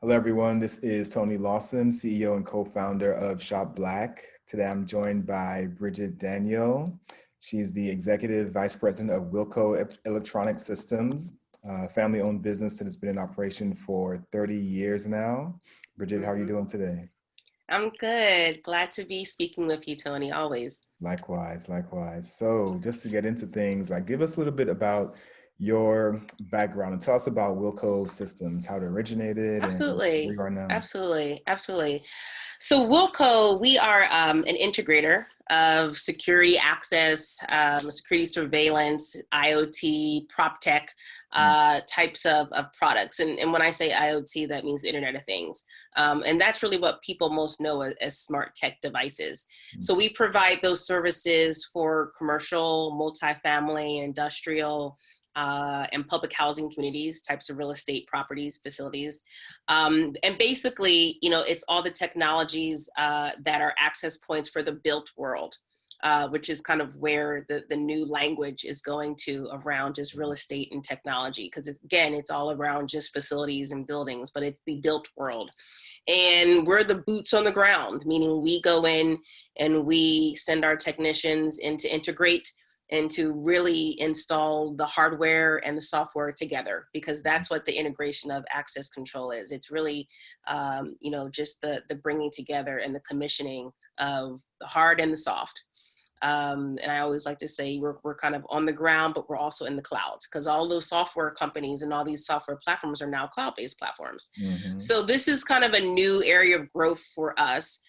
Hello, everyone. This is Tony Lawson, CEO and co-founder of Shop Black. Today, I'm joined by Brigitte Daniel. She's the executive vice president of Wilco Electronic Systems, a family-owned business that has been in operation for 30 years now. Brigitte, how are you doing today? I'm good. Glad to be speaking with you, Tony, always. Likewise, likewise. So, just to get into things, like give us a little bit about your background and tell us about Wilco Systems, how it originated, and where Absolutely. you are now. Absolutely. So Wilco, we are an integrator of security access, security surveillance, IoT, Proptech types of products. And when I say IoT, that means Internet of Things. And that's really what people most know as smart tech devices. So we provide those services for commercial, multifamily, industrial, and public housing communities, types of real estate properties, facilities. And basically, it's all the technologies that are access points for the built world, which is kind of where the new language is going to around just real estate and technology. Because it's all around just facilities and buildings, but it's the built world. And we're the boots on the ground, meaning we go in and we send our technicians in to integrate and to really install the hardware and the software together, because that's what the integration of access control is. It's really, just the bringing together and the commissioning of the hard and the soft. And I always like to say we're kind of on the ground, but we're also in the clouds, because all those software companies and all these software platforms are now cloud-based platforms. Mm-hmm. So this is kind of a new area of growth for us.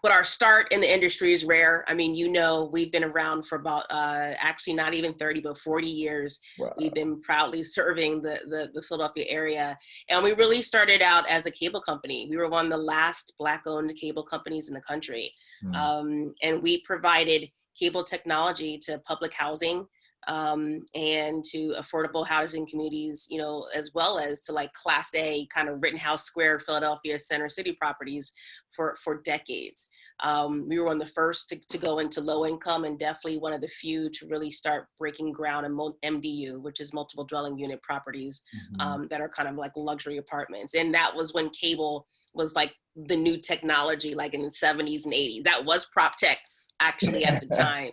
But our start in the industry is rare. I mean, we've been around for about, actually not even 30, but 40 years. Wow. We've been proudly serving the Philadelphia area. And we really started out as a cable company. We were one of the last Black-owned cable companies in the country. And we provided cable technology to public housing, and to affordable housing communities, as well as to like Class A kind of Rittenhouse Square, Philadelphia Center City properties for decades. We were one of the first to go into low income, and definitely one of the few to really start breaking ground in MDU, which is multiple dwelling unit properties, that are kind of like luxury apartments. And that was when cable was like the new technology, like in the 70s and 80s. That was Proptech actually at the time,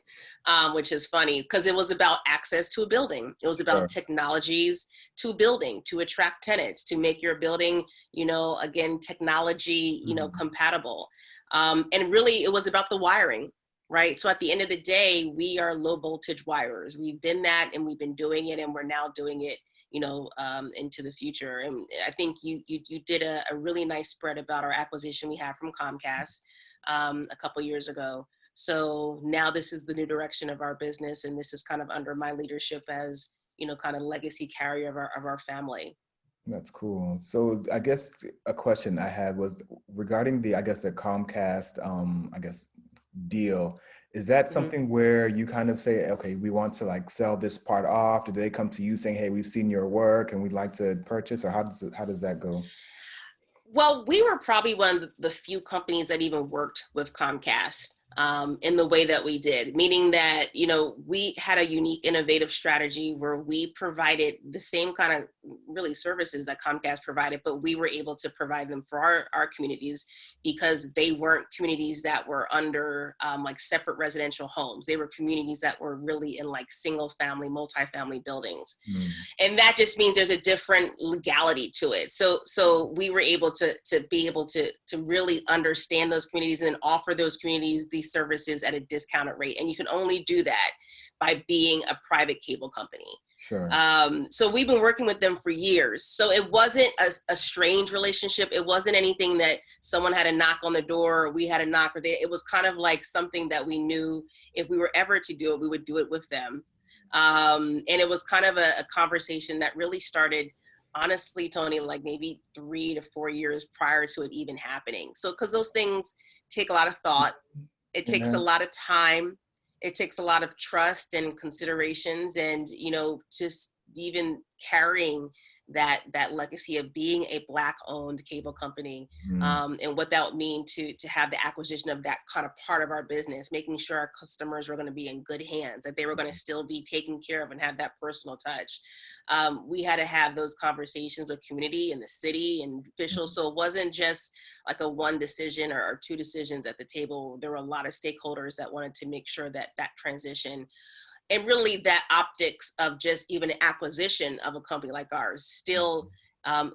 which is funny because it was about access to a building. It was about technologies to a building, to attract tenants, to make your building, again, technology, compatible. And really it was about the wiring, right? So at the end of the day, we are low voltage wirers. We've been that, and we've been doing it, and we're now doing it, into the future. And I think you did a really nice spread about our acquisition we had from Comcast a couple years ago. So now this is the new direction of our business, and this is kind of under my leadership as, kind of legacy carrier of our family. That's cool. So I guess a question I had was regarding the Comcast, deal. Is that something where you kind of say, okay, we want to like sell this part off? Do they come to you saying, hey, we've seen your work and we'd like to purchase, or how does that go? Well, we were probably one of the few companies that even worked with Comcast in the way that we did, meaning that, we had a unique, innovative strategy where we provided the same kind of really services that Comcast provided, but we were able to provide them for our communities, because they weren't communities that were under like separate residential homes. They were communities that were really in like single family, multifamily buildings. And that just means there's a different legality to it. So we were able to be able to really understand those communities and then offer those communities these services at a discounted rate. And you can only do that by being a private cable company. Sure. So we've been working with them for years. So it wasn't a strange relationship. It wasn't anything that someone had a knock on the door, or we had a knock, or it was kind of like something that we knew if we were ever to do it, we would do it with them. And it was kind of a conversation that really started, honestly, Tony, like maybe 3 to 4 years prior to it even happening. So, because those things take a lot of thought, it takes a lot of time, it takes a lot of trust and considerations, and, just even carrying that legacy of being a Black owned cable company, and what that would mean to have the acquisition of that kind of part of our business, making sure our customers were going to be in good hands, that they were going to still be taken care of and have that personal touch. We had to have those conversations with community and the city and officials. So it wasn't just like a one decision or two decisions at the table. There were a lot of stakeholders that wanted to make sure that that transition and really that optics of just even an acquisition of a company like ours still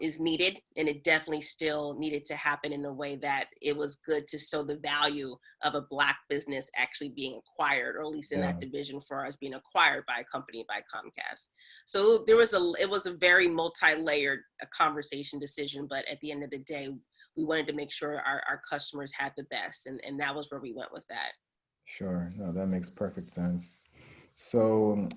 is needed. And it definitely still needed to happen in a way that it was good to show the value of a Black business actually being acquired, or at least in that division for us being acquired by a company by Comcast. So it was a very multi-layered conversation decision, but at the end of the day, we wanted to make sure our customers had the best. And that was where we went with that. Sure. No, that makes perfect sense. So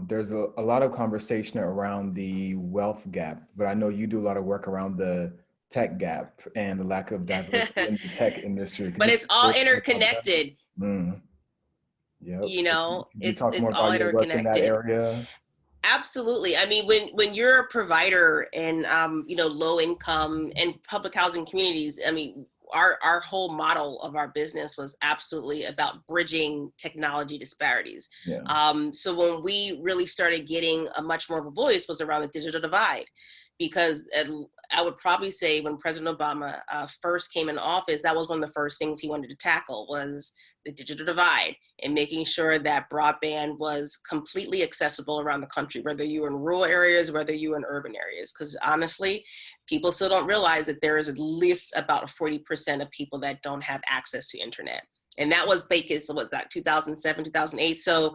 there's a lot of conversation around the wealth gap, but I know you do a lot of work around the tech gap and the lack of diversity in the tech industry. But it's all interconnected. Yep. You So know, can you talk more all about your work in that interconnected. area? Absolutely. I mean, when you're a provider in low income and public housing communities, I mean, our whole model of our business was absolutely about bridging technology disparities. So when we really started getting a much more of a voice was around the digital divide, because I would probably say when President Obama first came in office, that was one of the first things he wanted to tackle was the digital divide and making sure that broadband was completely accessible around the country, whether you were in rural areas, whether you were in urban areas. Because honestly, people still don't realize that there is at least about 40% of people that don't have access to internet. And that was baked, so what's that, 2007, 2008. So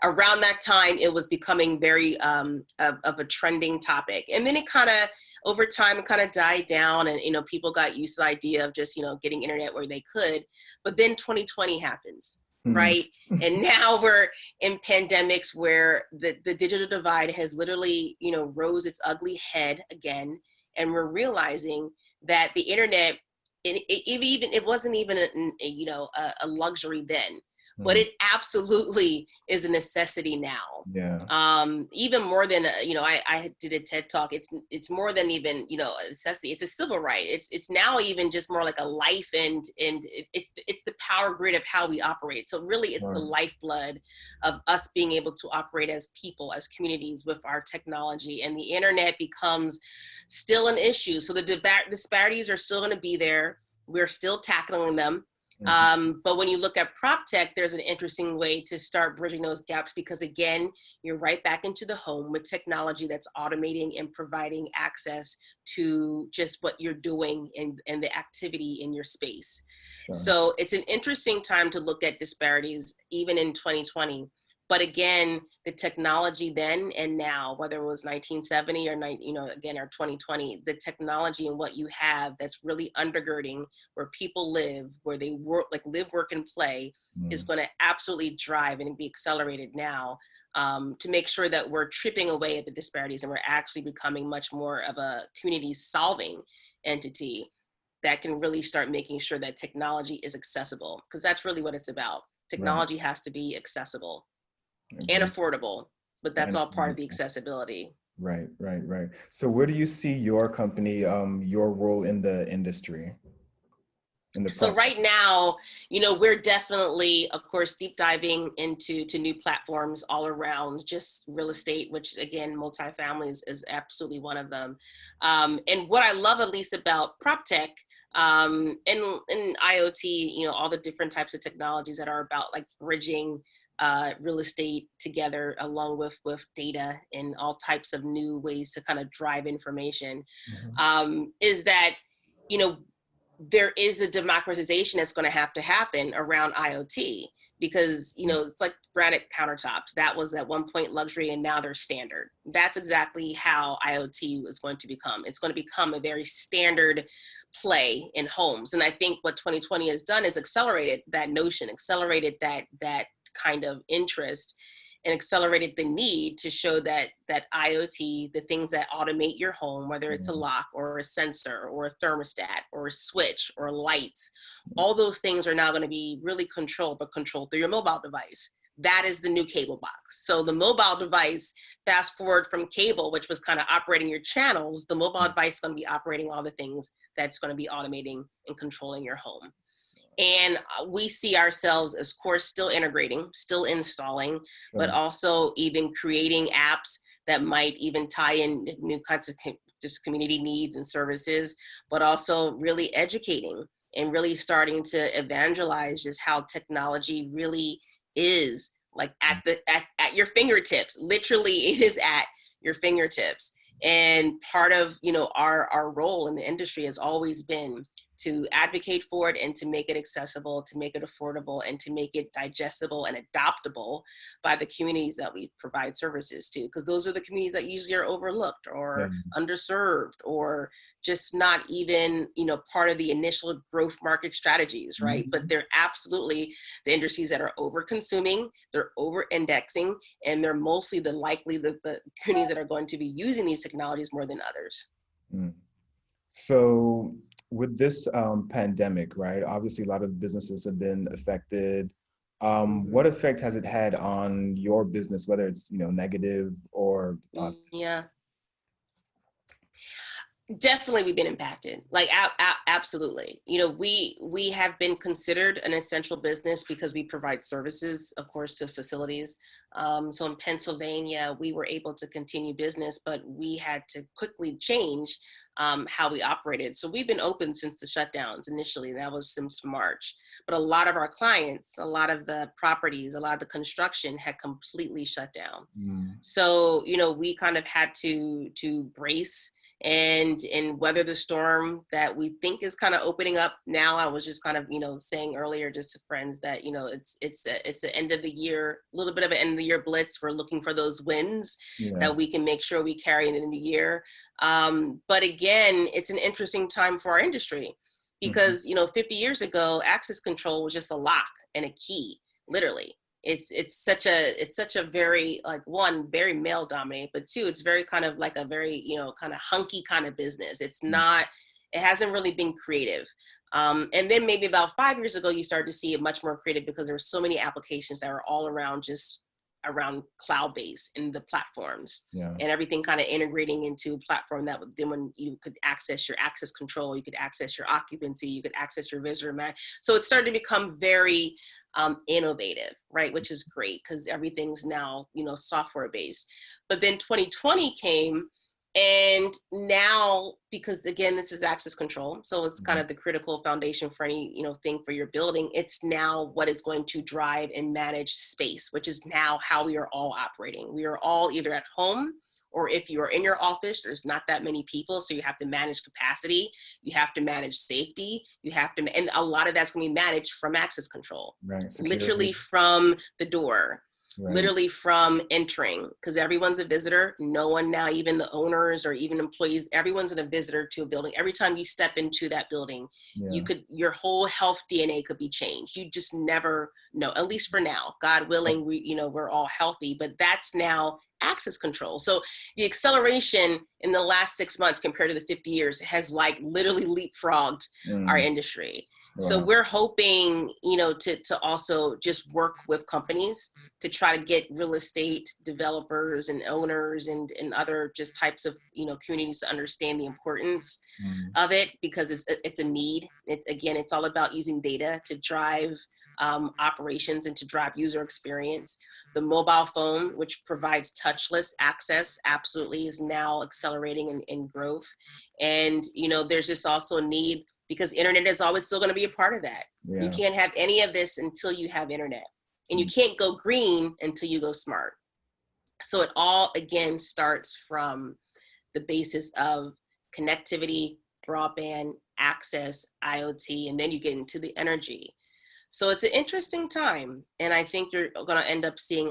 around that time, it was becoming very of a trending topic. And then it kind of, over time, it kind of died down and, people got used to the idea of just, getting internet where they could. But then 2020 happens, right? And now we're in pandemics where the digital divide has literally, rose its ugly head again. And we're realizing that the internet, it wasn't even a luxury then, but it absolutely is a necessity now. Even more than I did a TED talk. It's more than even a necessity. It's a civil right. It's now even just more like a life, and it's the power grid of how we operate. So really, it's the lifeblood of us being able to operate as people, as communities, with our technology. And the internet becomes still an issue. So the disparities are still going to be there. We're still tackling them. But when you look at Proptech, there's an interesting way to start bridging those gaps, because again, you're right back into the home with technology that's automating and providing access to just what you're doing and the activity in your space. So it's an interesting time to look at disparities, even in 2020. But again, the technology then and now, whether it was 1970 or again, or 2020, the technology and what you have that's really undergirding where people live, where they work, live, work, and play, is going to absolutely drive and be accelerated now to make sure that we're chipping away at the disparities and we're actually becoming much more of a community solving entity that can really start making sure that technology is accessible, because that's really what it's about. Technology has to be accessible and affordable, but that's all part of the accessibility. Right. So where do you see your company, your role in the industry? So right now, we're definitely, of course, deep diving into new platforms all around just real estate, which again, multifamily is absolutely one of them. And what I love at least about Proptech and IoT, all the different types of technologies that are about bridging real estate together along with data and all types of new ways to kind of drive information, is that, there is a democratization that's going to have to happen around IoT, because, it's like granite countertops. That was at one point luxury and now they're standard. That's exactly how IoT is going to become. It's going to become a very standard play in homes. And I think what 2020 has done is accelerated that notion, accelerated that kind of interest, and accelerated the need to show that IoT, the things that automate your home, whether it's a lock or a sensor or a thermostat or a switch or lights, all those things are now going to be really controlled, but controlled through your mobile device. that is the new cable box. So the mobile device, fast forward from cable, which was kind of operating your channels, the mobile device is going to be operating all the things that's going to be automating and controlling your home. And we see ourselves as, of course, still integrating, still installing, but also even creating apps that might even tie in new kinds of just community needs and services, but also really educating and really starting to evangelize just how technology really is like at your fingertips. Literally, it is at your fingertips. And part of, you know, our role in the industry has always been to advocate for it and to make it accessible, to make it affordable, and to make it digestible and adoptable by the communities that we provide services to. Because those are the communities that usually are overlooked or underserved or just not even, you know, part of the initial growth market strategies, right? But they're absolutely the industries that are over consuming, they're over indexing, and they're mostly the communities that are going to be using these technologies more than others. So with this pandemic, right, obviously a lot of businesses have been affected. What effect has it had on your business, whether it's, you know, negative or positive? Yeah. Definitely, we've been impacted. Like, absolutely. You know, we have been considered an essential business because we provide services, of course, to facilities. So in Pennsylvania, we were able to continue business, but we had to quickly change how we operated. So we've been open since the shutdowns initially. That was since March. But a lot of our clients, a lot of the properties, a lot of the construction had completely shut down. So, you know, we kind of had to brace and weather the storm that we think is kind of opening up now. I was just kind of, you know, saying earlier just to friends that, you know, it's the end of the year, a little bit of an end of the year blitz. We're looking for those wins that we can make sure we carry in the year. But again, it's an interesting time for our industry because, you know, 50 years ago, access control was just a lock and a key, literally. It's such a very, like, one, very male dominated, but two, it's very kind of like a very, you know, kind of hunky kind of business. It hasn't really been creative. And then maybe about 5 years ago, you started to see it much more creative because there were so many applications that were all around cloud-based in the platforms and everything kind of integrating into a platform that then when you could access your access control, you could access your occupancy, you could access your visitor map. So it started to become very innovative, right? Which is great because everything's now, you know, software based. But then 2020 came, and now, because again, this is access control, so it's kind of the critical foundation for any, you know, thing for your building. It's now what is going to drive and manage space, which is now how we are all operating. We are all either at home, or if you are in your office, there's not that many people, so you have to manage capacity, you have to manage safety, and a lot of that's going to be managed from access control, literally from the door. Literally from entering, because everyone's a visitor. No one now, even the owners or even employees, everyone's a visitor to a building. Every time you step into that building, your whole health DNA could be changed. You just never know, at least for now. God willing, we're all healthy, but that's now access control. So the acceleration in the last 6 months compared to the 50 years has like literally leapfrogged our industry. So we're hoping, to also just work with companies to try to get real estate developers and owners and other just types of, communities to understand the importance of it, because it's a need. It's all about using data to drive operations and to drive user experience. The mobile phone, which provides touchless access, absolutely is now accelerating in growth. And, there's just also a need, because internet is always still going to be a part of that. You can't have any of this until you have internet. And you can't go green until you go smart. So it all, again, starts from the basis of connectivity, broadband, access, IoT, and then you get into the energy. So it's an interesting time. And I think you're going to end up seeing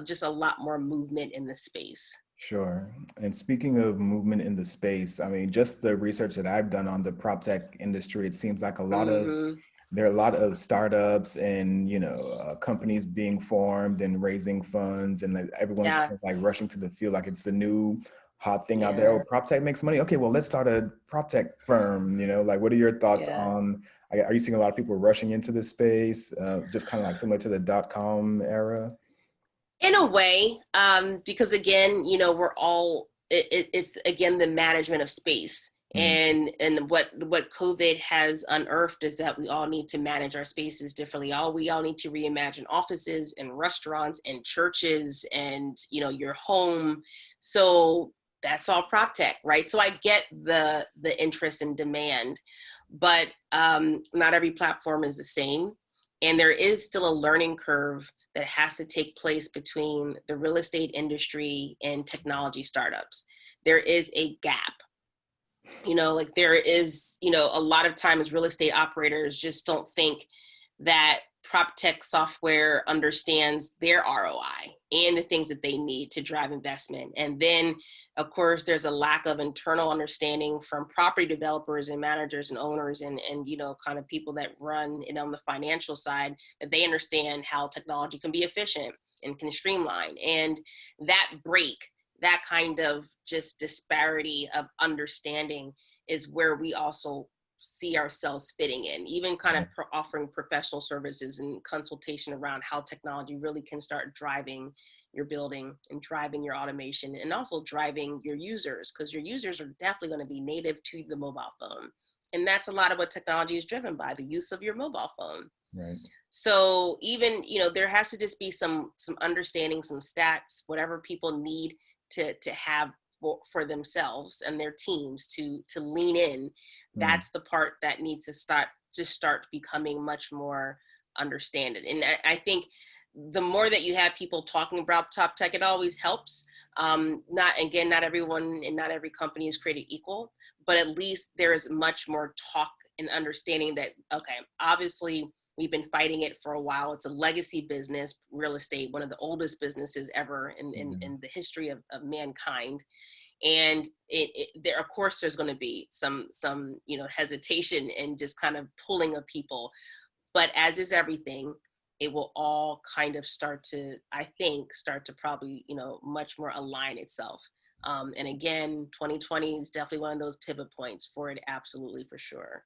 just a lot more movement in the space. Sure. And speaking of movement in the space, I mean, just the research that I've done on the Proptech industry, it seems like there are a lot of startups and, companies being formed and raising funds, and everyone's kind of like rushing to the field like it's the new hot thing out there. Yeah. Oh, Proptech makes money. Okay, well, let's start a Proptech firm. Like what are your thoughts Yeah. on, are you seeing a lot of people rushing into this space, just kind of like similar to the dot-com era? In a way, because again, it's again the management of space. And what COVID has unearthed is that we all need to manage our spaces differently. We all need to reimagine offices and restaurants and churches and your home. So that's all prop tech, right? So I get the interest and demand, but not every platform is the same, and there is still a learning curve that has to take place between the real estate industry and technology startups. There is a gap. Like there is, a lot of times real estate operators just don't think that prop tech software understands their ROI and the things that they need to drive investment. And then, of course, there's a lack of internal understanding from property developers and managers and owners and kind of people that run it on the financial side, that they understand how technology can be efficient and can streamline. And that kind of just disparity of understanding is where we also see ourselves fitting in, even kind of offering professional services and consultation around how technology really can start driving your building and driving your automation and also driving your users, because your users are definitely going to be native to the mobile phone. And that's a lot of what technology is driven by, the use of your mobile phone. Right. So even, there has to just be some understanding, some stats, whatever people need to have for themselves and their teams to lean in. That's the part that needs to start becoming much more understood. And I think the more that you have people talking about top tech, it always helps. Not everyone and not every company is created equal, but at least there is much more talk and understanding that, okay, obviously we've been fighting it for a while. It's a legacy business, real estate, one of the oldest businesses ever in the history of mankind. And there, of course, there's going to be some hesitation and just kind of pulling of people. But as is everything, it will all kind of start to probably, much more align itself. And again, 2020 is definitely one of those pivot points for it. Absolutely, for sure.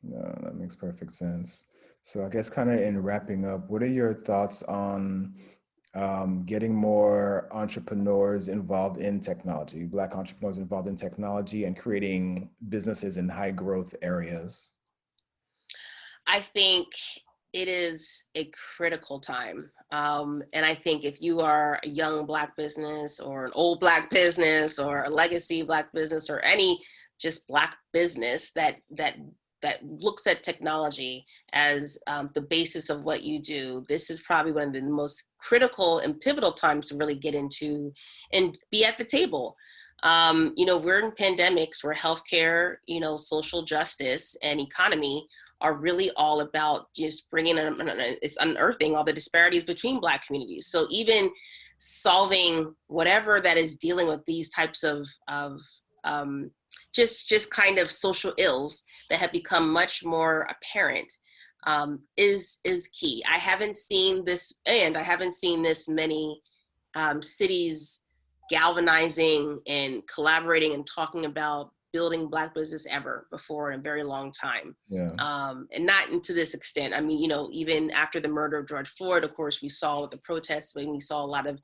No, that makes perfect sense. So I guess kind of in wrapping up, what are your thoughts on getting more entrepreneurs involved in technology, Black entrepreneurs involved in technology and creating businesses in high growth areas? I think it is a critical time. And I think if you are a young Black business or an old Black business or a legacy Black business or any just Black business that looks at technology as the basis of what you do, this is probably one of the most critical and pivotal times to really get into and be at the table. We're in pandemics where healthcare, social justice and economy are really all about just it's unearthing all the disparities between Black communities. So even solving whatever that is dealing with these types of just kind of social ills that have become much more apparent is key. I haven't seen this many cities galvanizing and collaborating and talking about building Black business ever before in a very long time. Yeah. And not into this extent. I mean, even after the murder of George Floyd, of course, we saw the protests, and we saw a lot of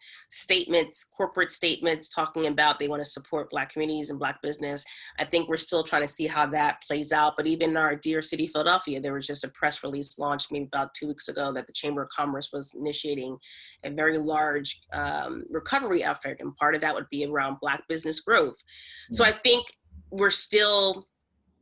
corporate statements talking about they want to support Black communities and Black business. I think we're still trying to see how that plays out. But even in our dear city, Philadelphia, there was just a press release launched maybe about 2 weeks ago that the Chamber of Commerce was initiating a very large recovery effort. And part of that would be around Black business growth. So I think we're still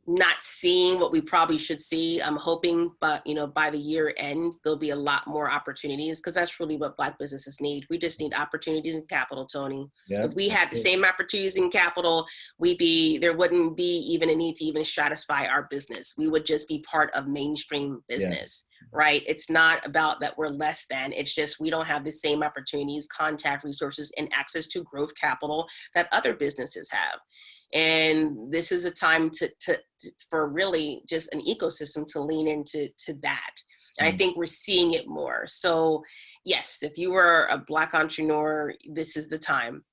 not seeing what we probably should see. I'm hoping, but by the year end, there'll be a lot more opportunities, because that's really what Black businesses need. We just need opportunities in capital, Tony. Yep, if we had the same opportunities in capital, there wouldn't be even a need to even stratify our business. We would just be part of mainstream business, right? It's not about that we're less than. It's just we don't have the same opportunities, contact resources, and access to growth capital that other businesses have. And this is a time for really just an ecosystem to lean into that. And I think we're seeing it more. So yes, if you are a Black entrepreneur, this is the time.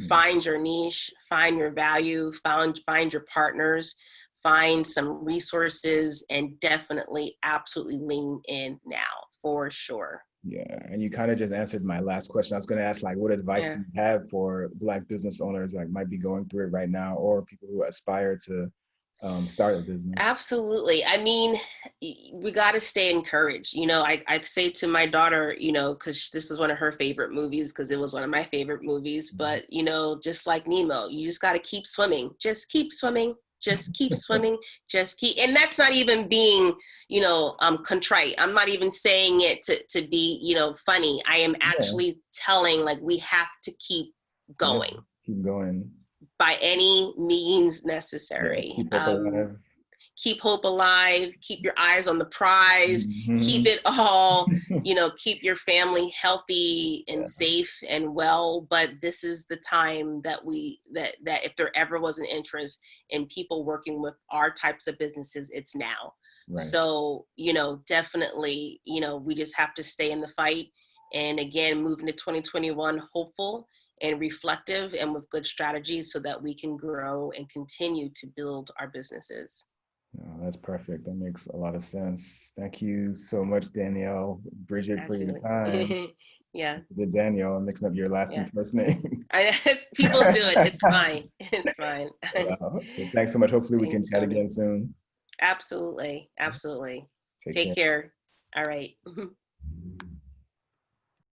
find your niche, find your value, find your partners, find some resources, and definitely absolutely lean in now for sure. Yeah, and you kind of just answered my last question. I was going to ask, like, what advice do you have for Black business owners that might be going through it right now, or people who aspire to start a business? Absolutely. I mean, we got to stay encouraged. You know, I say to my daughter, you know, because this is one of her favorite movies, because it was one of my favorite movies. But, you know, just like Nemo, you just got to keep swimming. Just keep swimming. Just keep swimming. Just keep. And that's not even being, you know, contrite. I'm not even saying it to be, you know, funny. I am actually telling, like, we have to keep going. Keep going. By any means necessary. Keep hope alive. Keep hope alive. Keep your eyes on the prize. Keep it all, you know, keep your family healthy and safe and well. But this is the time that that if there ever was an interest in people working with our types of businesses, it's now. Right. So, you know, definitely, you know, we just have to stay in the fight. And again, moving to 2021, hopeful and reflective and with good strategies so that we can grow and continue to build our businesses. Oh, that's perfect. That makes a lot of sense. Thank you so much, Danielle, Brigitte, for your time. Danielle, I'm mixing up your last and first name. People do it. It's fine. It's fine. Well, thanks so much. Hopefully we can chat again soon. Absolutely. Absolutely. Take care. All right.